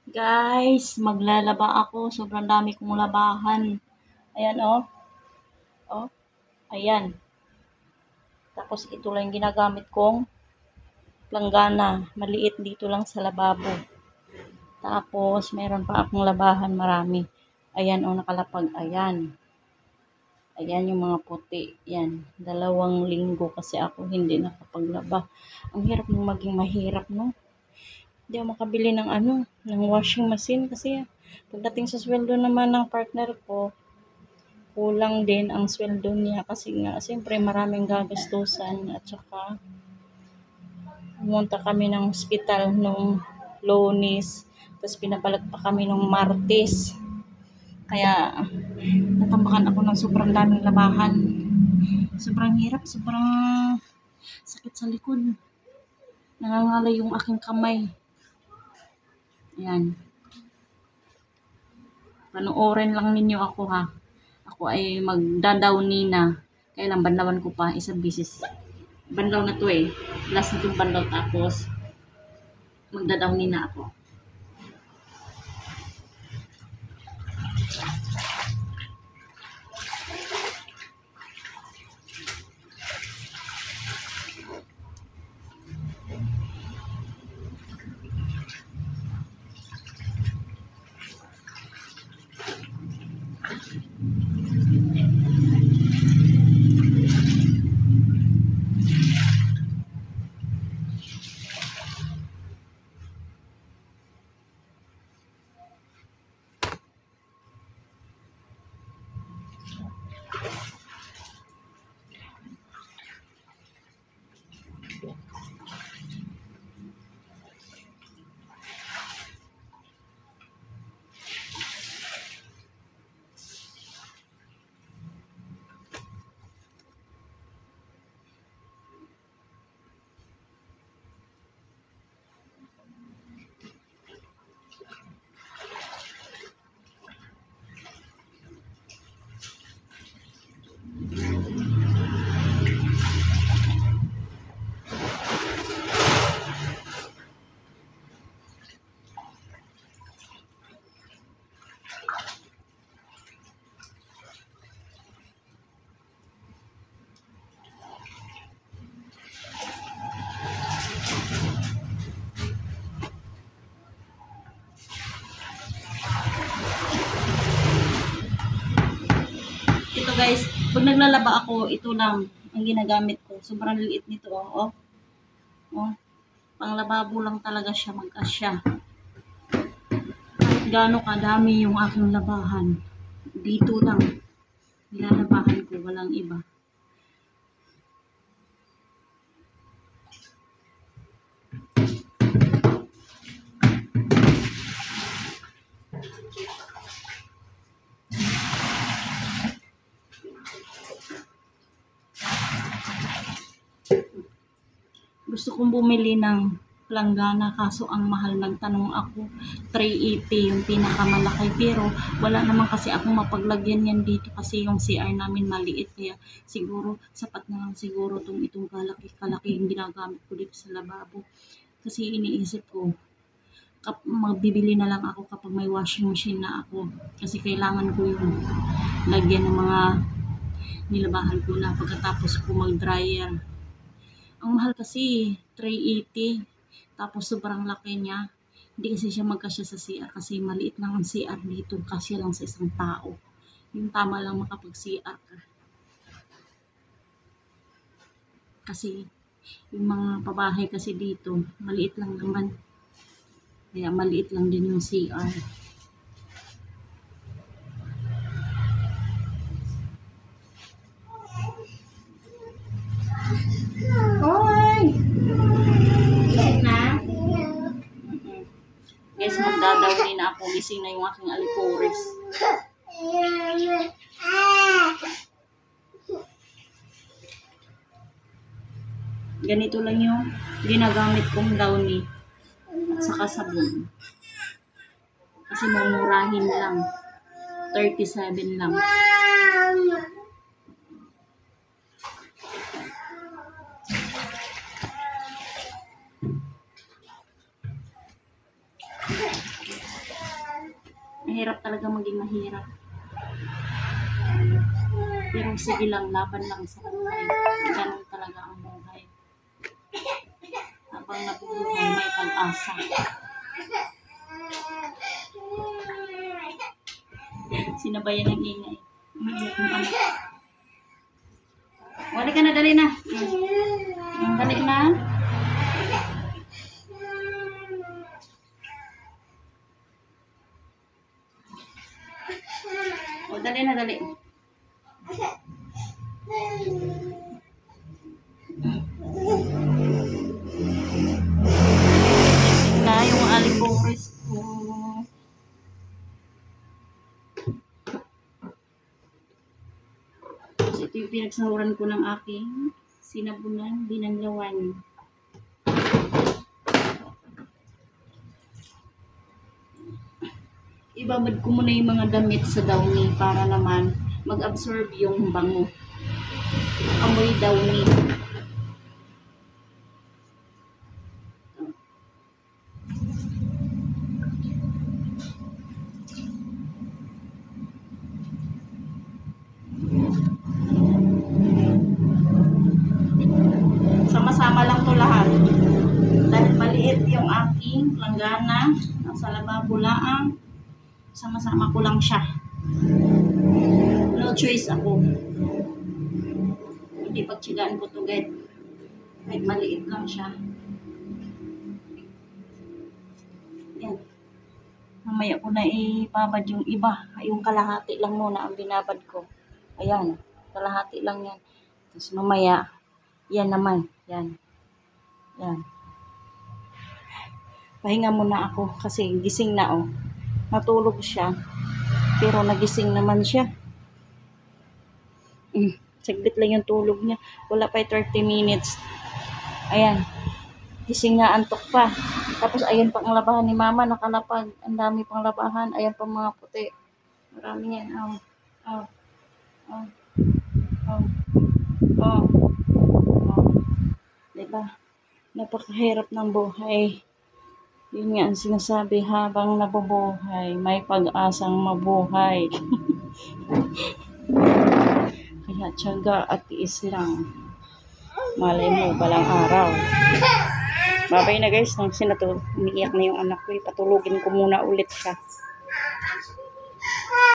Guys, maglalaba ako. Sobrang dami kong labahan. Ayan, oh. Oh, ayan. Tapos ito lang yung ginagamit kong planggana. Maliit dito lang sa lababo. Tapos, meron pa akong labahan marami. Ayan, oh, nakalapag. Ayan. Ayan yung mga puti. Yan. 2 linggo kasi ako hindi nakapaglaba. Ang hirap nung maging mahirap, no? Hindi ako makabili ng ng washing machine kasi pagdating sa sweldo naman ng partner ko, kulang din ang sweldo niya kasi nga siyempre maraming gagastusan at saka pumunta kami ng hospital nung Lunes, tapos pinabalik pa kami nung Martes. Kaya natambakan ako ng sobrang daming labahan. Sobrang hirap, sobrang sakit sa likod. Nangangalay yung aking kamay. Ayan. Panoorin lang ninyo ako ha. Ako ay magdadawni na. Kailang banlawan ko pa isang bisis. Banlaw na to eh. Last na itong banlaw tapos magdadawni na ako. Ito guys, pag naglalaba ako, ito lang ang ginagamit ko. Sobrang liit nito oh. Oh. Panglababo lang talaga siya, mag-asya. Kahit gaano kadami yung aking labahan, dito lang nilalabahan ko, walang iba. Gusto kong bumili ng planggana kaso ang mahal, nagtanong ako 380 yung pinakamalaki pero wala naman kasi akong mapaglagyan yan dito kasi yung CR namin maliit kaya siguro sapat na lang siguro itong kalaki yung ginagamit ko dito sa lababo kasi iniisip ko magbibili na lang ako kapag may washing machine na ako kasi kailangan ko yung lagyan ng mga nilabahan ko na pagkatapos ko mag dryer. Ang mahal kasi 380 tapos sobrang laki niya. Hindi kasi siya magkasya sa CR kasi maliit lang ang CR dito, kasya lang sa isang tao. Yung tama lang makapag-CR ka. Kasi yung mga pabahay kasi dito, maliit lang naman. Kaya maliit lang din yung CR. Hoy! Gising na? Guys, magdadawin na ako. Gising na yung aking alipores. Ganito lang yung ginagamit kong downy at saka sabon. Kasi mumurahin lang. 37 lang. Mahirap talaga maging mahirap. Pero sige lang, laban lang sa buhay. Ganun talaga ang buhay. Habang nabubuhay, may pag-asa. Sinabayan ng ingay. Umiiyak ng anak. Wala ka na, dali na. Dali na. O, dali na, dali. Na yung alibores ko. So, ito yung pinagsahuran ko ng aking sinabunan, binanglawan. Ibabad ko muna yung mga damit sa downy para naman mag-absorb yung bango. Amoy downy. Sama-sama lang to lahat. Dahil maliit yung aking langgana, nasa lababo laang, sama-sama ko lang siya. No choice ako. Hindi pagtsigaan ko to, guys. Kahit maliit lang siya. Yan. Mamaya ko na ibabad yung iba. Yung kalahati lang muna ang binabad ko. Ayan. Kalahati lang yan. Tapos mamaya, yan naman. Yan. Yan. Pahinga muna ako kasi gising na, oh. Natulog siya. Pero nagising naman siya. Saglit lang yung tulog niya. Wala pa 30 minutes. Ayan. Gising nga, antok pa. Tapos ayan pang labahan ni mama. Nakalapag. Ang dami pang labahan. Ayan pang mga puti. Marami yan. Oh. Oh. Oh. Oh. Oh. Oh. Diba? Napakahirap ng buhay. Yun nga ang sinasabi, habang nabubuhay, may pag-asang mabuhay. Kaya tiyaga at tiis lang. Malay mo, balang araw. Babay na guys, nang umiiyak na yung anak ko, patulugin ko muna ulit siya.